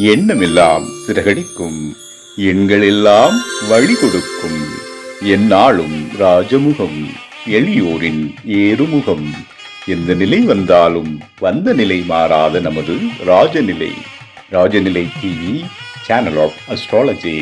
எண்ணமெல்லாம் சிறகடிக்கும், எண்களெல்லாம் வழி கொடுக்கும், எந்நாளும் ராஜமுகம், எளியோரின் ஏறுமுகம். எந்த நிலை வந்தாலும் வந்த நிலை மாறாத நமது Rajanilai. Rajanilai TV, channel of astrology.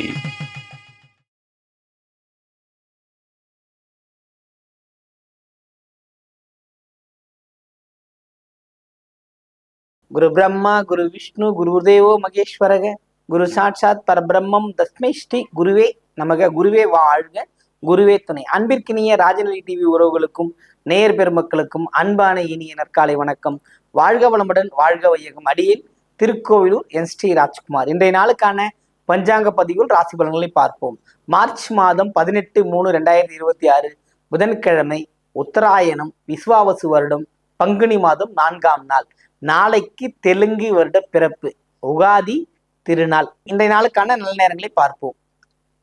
குரு பிரம்மா குரு விஷ்ணு குருதேவோ மகேஸ்வரக குரு சாட்சாத் பரபிரம்மம் தஸ்மை ஸ்ரீ குருவே நமக. குருவே வாழ்க, குருவே துணை. அன்பிற்கினிய ராஜநிலை டிவி உறவுகளுக்கும் நேயர் பெருமக்களுக்கும் அன்பான இனிய நற்காலை வணக்கம். வாழ்க வளமுடன், வாழ்க வையகம். அடியில் திருக்கோவிலூர் என் ஸ்ரீ ராஜ்குமார். இன்றைய நாளுக்கான பஞ்சாங்க பதிவுகள் ராசி பலன்களை பார்ப்போம். மார்ச் மாதம் 18/3/2026 புதன்கிழமை, உத்தராயணம், விஸ்வாவசு வருடம், பங்குனி மாதம் 4ஆம் நாள். நாளைக்கு தெலுங்கு வருட பிறப்பு, உகாதி திருநாள். இன்றைய நாளுக்கான நல்ல நேரங்களை பார்ப்போம்.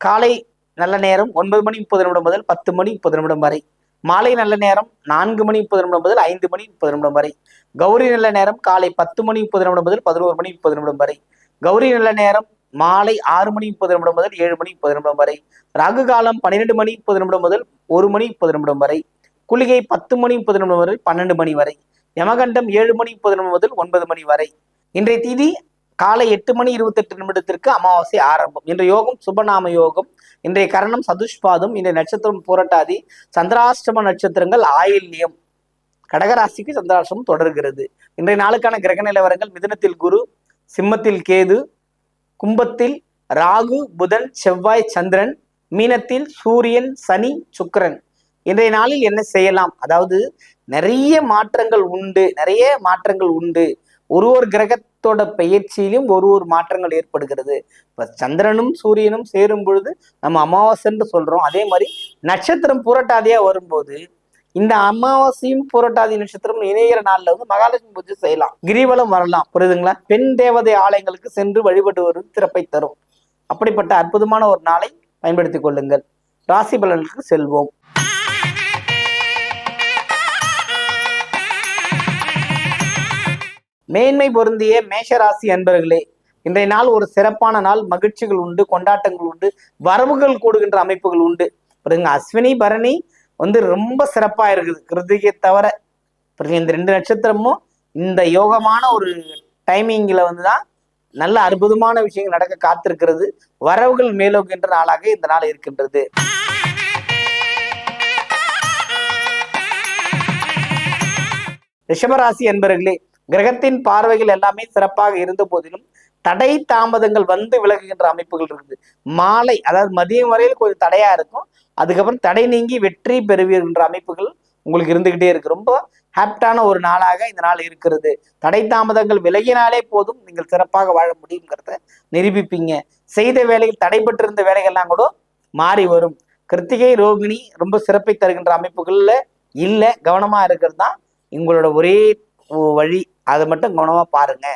காலை நல்ல நேரம் 9:30 முதல் 10:30 வரை. மாலை நல்ல நேரம் 4:30 முதல் 5:30 வரை. கௌரி நல்ல நேரம் காலை 10:30 முதல் 11:30 வரை. கௌரி நல்ல நேரம் மாலை 6:30 முதல் 7:30 வரை. ராகு காலம் 12:30 முதல் 1:30 வரை. குளிகை 10:30 முதல் 12 மணி வரை. யமகண்டம் 7:30 முதல் 9 வரை. இன்றைய திதி காலை 8:28 அமாவாசை ஆரம்பம். இன்றைய யோகம் சுபநாம யோகம். இன்றைய கரணம் சதுஷ்பாதம். இன்றைய நட்சத்திரம் பூரட்டாதி. சந்திராஷ்டம நட்சத்திரங்கள் ஆயில்யம். கடகராசிக்கு சந்திராஷ்டமம் தொடர்கிறது. இன்றைய நாளுக்கான கிரக நிலவரங்கள்: மிதுனத்தில் குரு, சிம்மத்தில் கேது, கும்பத்தில் ராகு புதன் செவ்வாய் சந்திரன், மீனத்தில் சூரியன் சனி சுக்கிரன். இன்றைய நாளில் என்ன செய்யலாம்? அதாவது நிறைய மாற்றங்கள் உண்டு. ஒரு கிரகத்தோட பெயர்ச்சியிலும் ஒரு மாற்றங்கள் ஏற்படுகிறது. இப்ப சந்திரனும் சூரியனும் சேரும் பொழுது நம்ம அமாவாசைன்னு சொல்றோம். அதே மாதிரி நட்சத்திரம் புரட்டாதியா வரும்போது இந்த அமாவாசையும் புரட்டாதி நட்சத்திரம் இணைகிற நாள்ல மகாலட்சுமி பூஜை செய்யலாம், கிரிவலம் வரலாம். புரியுதுங்களா? பெண் தேவதை ஆலயங்களுக்கு சென்று வழிபட்டு வருவது சிறப்பை தரும். அப்படிப்பட்ட அற்புதமான ஒரு நாளை பயன்படுத்திக் கொள்ளுங்கள். ராசி பலனுக்கு செல்வோம். மேன்மை பொருந்திய மேஷராசி அன்பர்களே, இன்றைய நாள் ஒரு சிறப்பான நாள். மகிழ்ச்சிகள் உண்டு, கொண்டாட்டங்கள் உண்டு, வரவுகள் கூடுகின்ற அமைப்புகள் உண்டு. அஸ்வினி பரணி ரொம்ப சிறப்பா இருக்குது. கிருத்திகை தவிர இந்த 2 நட்சத்திரமும் இந்த யோகமான ஒரு டைமிங்ல தான் நல்ல அற்புதமான விஷயங்கள் நடக்க காத்திருக்கிறது. வரவுகள் மேலோகின்ற நாளாக இந்த நாள் இருக்கின்றது. ரிஷபராசி அன்பர்களே, கிரகத்தின் பார்வைகள் எல்லாமே சிறப்பாக இருந்த போதிலும் தடை தாமதங்கள் விலகுகின்ற அமைப்புகள் இருக்குது. மாலை, அதாவது மதியம் வரையில் கொஞ்சம் தடையா இருக்கும். அதுக்கப்புறம் தடை நீங்கி வெற்றி பெறுவீர்கின்ற அமைப்புகள் உங்களுக்கு இருந்துகிட்டே இருக்கு. ரொம்ப ஹாப்டான ஒரு நாளாக இந்த நாள் இருக்கிறது. தடை தாமதங்கள் விலகினாலே போதும், நீங்கள் சிறப்பாக வாழ முடியுங்கிறத நிரூபிப்பீங்க. செய்த வேலைகள், தடைபட்டிருந்த வேலைகள்லாம் கூட மாறி வரும். கிருத்திகை ரோகிணி ரொம்ப சிறப்பை தருகின்ற அமைப்புகள்ல இல்ல, கவனமா இருக்கிறது தான் உங்களோட ஒரே வழி. அதை மட்டும் கவனமா பாருங்க.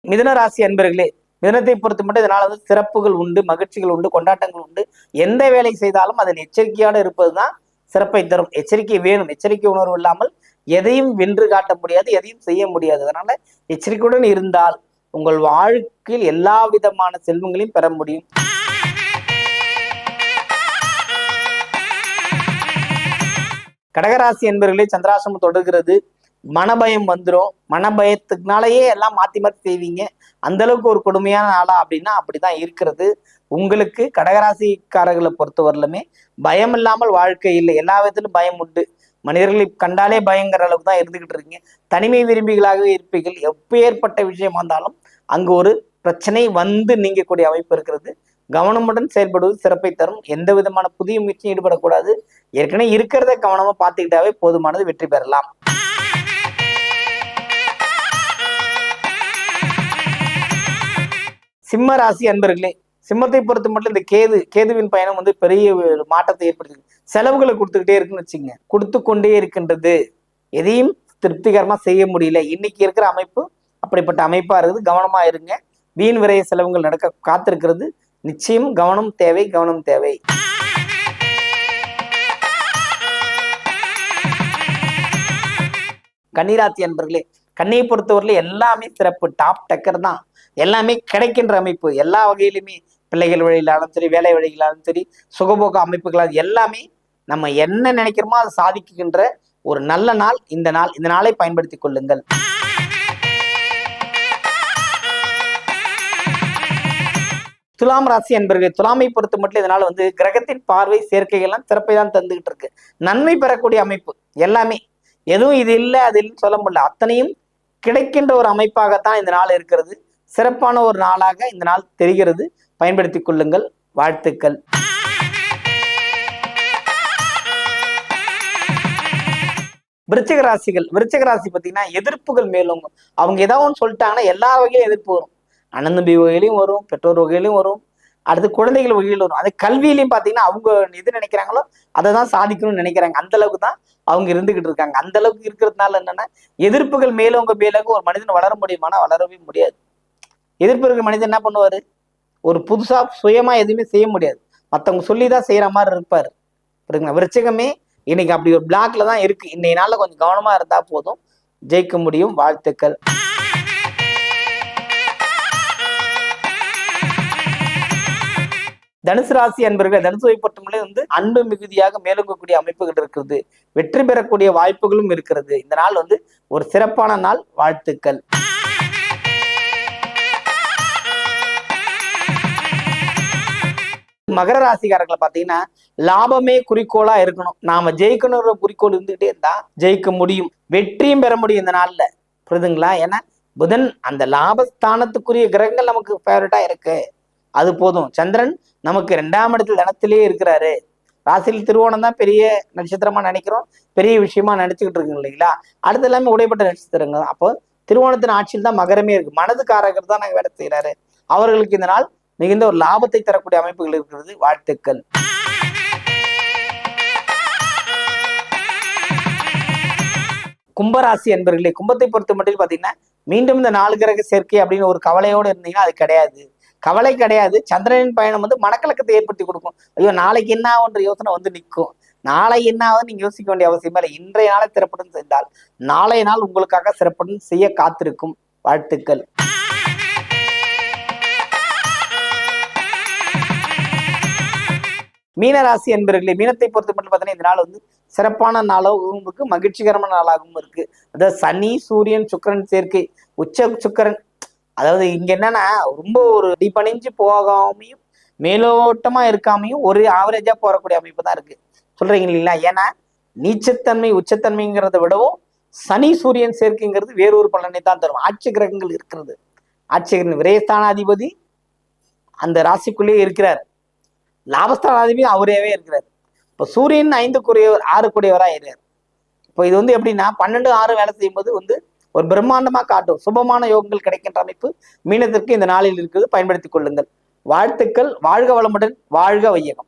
மிதுன ராசி அன்பர்களே, மிதுனத்தை பொறுத்த மட்டும் இதனால சிறப்புகள் உண்டு, மகிழ்ச்சிகள் உண்டு, கொண்டாட்டங்கள் உண்டு. எந்த வேலை செய்தாலும் அதில் எச்சரிக்கையோடு இருப்பதுதான் சிறப்பை தரும். எச்சரிக்கை வேணும். எச்சரிக்கை உணர்வு இல்லாமல் எதையும் வென்று காட்ட முடியாது, எதையும் செய்ய முடியாது. அதனால எச்சரிக்கையுடன் இருந்தால் உங்கள் வாழ்க்கையில் எல்லா விதமான செல்வங்களையும் பெற முடியும். கடகராசி என்பவர்களே, சந்திராசிரமம் தொடர்கிறது. மனபயம் வந்துடும். மனபயத்துக்குனாலேயே எல்லாம் மாத்தி செய்வீங்க. அந்த அளவுக்கு ஒரு கொடுமையான நாளா அப்படின்னா அப்படிதான் இருக்கிறது. உங்களுக்கு கடகராசிக்காரர்களை பொறுத்தவரையிலுமே பயம் இல்லாமல் வாழ்க்கை இல்லை. எல்லா விதத்திலும் பயம் உண்டு. மனிதர்களை கண்டாலே பயங்கிற அளவுக்கு தான் இருந்துகிட்டு இருக்கீங்க. தனிமை விரும்பிகளாகவே இருப்பீர்கள். எப்பேற்பட்ட விஷயம் வந்தாலும் அங்கு ஒரு பிரச்சனை நீங்கக்கூடிய அமைப்பு இருக்கிறது. கவனமுடன் செயல்படுவது சிறப்பை தரும். எந்த விதமான புதிய முயற்சியும் ஈடுபடக்கூடாது. ஏற்கனவே இருக்கிறத கவனமா பார்த்துக்கிட்டாவே போதுமானது, வெற்றி பெறலாம். சிம்ம ராசி அன்பர்களே, சிம்மத்தை பொறுத்த மட்டும் இந்த கேதுவின் பயணம் பெரிய மாற்றத்தை ஏற்படுத்தி செலவுகளை கொடுத்துக்கிட்டே இருக்குன்னு வச்சுங்க. கொடுத்து கொண்டே இருக்கின்றது. எதையும் திருப்திகரமா செய்ய முடியல. இன்னைக்கு இருக்கிற அமைப்பு அப்படிப்பட்ட அமைப்பா இருக்குது. கவனமா இருங்க. வீண் விரைய செலவுகள் நடக்க காத்திருக்கிறது. நிச்சயம் கவனம் தேவை. கன்னிராசி அன்பர்களே, கன்னியை பொறுத்தவரையில எல்லாமே சிறப்பு, டாப் டக்கர் தான். எல்லாமே கிடைக்கின்ற அமைப்பு எல்லா வகையிலுமே, பிள்ளைகள் வழியிலாலும் சரி, வேலை வழியிலாலும் சரி, சுகபோக அமைப்புகளால் எல்லாமே நம்ம என்ன நினைக்கிறோமோ அதை சாதிக்கின்ற ஒரு நல்ல நாள் இந்த நாள். இந்த நாளை பயன்படுத்திக் கொள்ளுங்கள். துலாம் ராசி அன்பர்கள், துலாமை பொறுத்த மட்டும் இதனால கிரகத்தின் பார்வை சேர்க்கைகள்லாம் சிறப்பை தான் தந்துகிட்டு இருக்கு. நன்மை பெறக்கூடிய அமைப்பு எல்லாமே, எதுவும் இது இல்லை அது இல்லைன்னு சொல்ல முடியல, அத்தனையும் கிடைக்கின்ற ஒரு அமைப்பாகத்தான் இந்த நாள் இருக்கிறது. சிறப்பான ஒரு நாளாக இந்த நாள் தெரிகிறது. பயன்படுத்திக் கொள்ளுங்கள். வாழ்த்துக்கள். விருச்சிக ராசிகள், விருச்சிக ராசி பார்த்தீங்கன்னா எதிர்ப்புகள் மேலும் அவங்க ஏதாவது ஒன்று சொல்லிட்டாங்கன்னா எல்லா வகையிலும் எதிர்ப்பு வரும். அண்ணன் தம்பி வகையிலையும் வரும், பெற்றோர் வகையிலையும் வரும், அடுத்து குழந்தைகள் வகையில் வரும். அது கல்வியிலையும் பார்த்தீங்கன்னா அவங்க எது நினைக்கிறாங்களோ அதை தான் சாதிக்கணும்னு நினைக்கிறாங்க. அந்த அளவுக்கு தான் அவங்க இருந்துகிட்டு இருக்காங்க. அந்த அளவுக்கு இருக்கிறதுனால என்னன்னா, எதிர்ப்புகள் மேலவங்க மேலவங்க ஒரு மனிதன் வளர முடியுமானா வளரவே முடியாது. எதிர்ப்பு இருக்கிற மனிதன் என்ன பண்ணுவாரு, ஒரு புதுசா சுயமா எதுவுமே செய்ய முடியாது, மற்றவங்க சொல்லிதான் செய்யற மாதிரி இருப்பாரு. புரியுங்களா? விருச்சிகமே இன்னைக்கு அப்படி ஒரு பிளாக்ல தான் இருக்கு. இன்னைய நாள்ல கொஞ்சம் கவனமா இருந்தா போதும், ஜெயிக்க முடியும். வாழ்த்துக்கள். தனுசு ராசி அன்பர்கள், தனுசுவை பொறுத்தவரை அன்பு மிகுதியாக மேலோங்கக்கூடிய அமைப்புகள் இருக்கிறது. வெற்றி பெறக்கூடிய வாய்ப்புகளும் இருக்கிறது. இந்த நாள் ஒரு சிறப்பான நாள். வாழ்த்துக்கள். மகர ராசிக்காரர்களை பார்த்தீங்கன்னா லாபமே குறிக்கோளா இருக்கணும். நாம ஜெயிக்கணுங்கிற குறிக்கோள் இருந்துகிட்டே இருந்தா ஜெயிக்க முடியும், வெற்றியும் பெற முடியும் இந்த நாள்ல. புரியுதுங்களா? ஏன்னா புதன் அந்த லாபஸ்தானத்துக்குரிய கிரகங்கள் நமக்கு ஃபேவரட்டா இருக்கு, அது போதும். சந்திரன் நமக்கு 2ஆம் இடத்துல தனத்திலேயே இருக்கிறாரு. ராசியில் திருவோணம் தான் பெரிய நட்சத்திரமா நினைக்கிறோம், பெரிய விஷயமா நினைச்சுக்கிட்டு இருக்குங்க இல்லைங்களா? அடுத்து எல்லாமே உடைப்பட்ட நட்சத்திரங்கள். அப்போ திருவோணத்தின் ஆட்சியில் தான் மகரமே இருக்கு. மனதுக்காரர்கள் தான் நாங்கள் வேலை செய்யறாரு. அவர்களுக்கு இந்த நாள் மிகுந்த ஒரு லாபத்தை தரக்கூடிய அமைப்புகள் இருக்கிறது. வாழ்த்துக்கள். கும்பராசி அன்பர்களே, கும்பத்தை பொறுத்த மட்டும் பார்த்தீங்கன்னா மீண்டும் இந்த 4 கிரக சேர்க்கை அப்படின்னு ஒரு கவலையோடு இருந்தீங்கன்னா அது கிடையாது. கவலை கிடையாது. சந்திரனின் பயணம் மனக்கலக்கத்தை ஏற்படுத்தி கொடுக்கும். ஐயோ நாளைக்கு என்ன ஆகுன்ற யோசனை நிற்கும். நாளை என்ன ஆகுது நீங்க யோசிக்க வேண்டிய அவசியம் இல்லை. இன்றைய நாளை சிறப்புடன் செய்தால் நாளைய நாள் உங்களுக்காக சிறப்புடன் செய்ய காத்திருக்கும். வாழ்த்துக்கள். மீனராசி என்பர்களே, மீனத்தை பொறுத்த மட்டும் பார்த்தீங்கன்னா இந்த நாள் சிறப்பான நாளாகவும் மகிழ்ச்சிகரமான நாளாகவும் இருக்கு. அதாவது சனி சூரியன் சுக்கிரன் சேர்க்கை, உச்ச சுக்கிரன். அதாவது இங்க என்னன்னா ரொம்ப ஒரு டிபணிஞ்சு போகாமையும் மேலோட்டமா இருக்காமையும் ஒரு ஆவரேஜா போறக்கூடிய அமைப்பு தான் இருக்கு. சொல்றீங்க இல்லைங்களா? ஏன்னா நீச்சத்தன்மை உச்சத்தன்மைங்கிறத விடவும் சனி சூரியன் சேர்க்கைங்கிறது வேறொரு பலனை தான் தரும். ஆட்சி கிரகங்கள் இருக்கிறது. ஆட்சி கிரகம் விரயஸ்தானாதிபதி அந்த ராசிக்குள்ளேயே இருக்கிறார். லாபஸ்தானாதிபதி அவரேவே இருக்கிறார். இப்போ சூரியன் 5 6 இருக்கிறார். இப்போ இது எப்படின்னா 12 6 வேலை செய்யும்போது ஒரு பிரம்மாண்டமா காட்டும். சுபமான யோகங்கள் கிடைக்கின்ற அமைப்பு மீனத்திற்கு இந்த நாளில் இருக்குது. பயன்படுத்திக் கொள்ளுங்கள். வாழ்த்துக்கள். வாழ்க வளமுடன், வாழ்க வையகம்.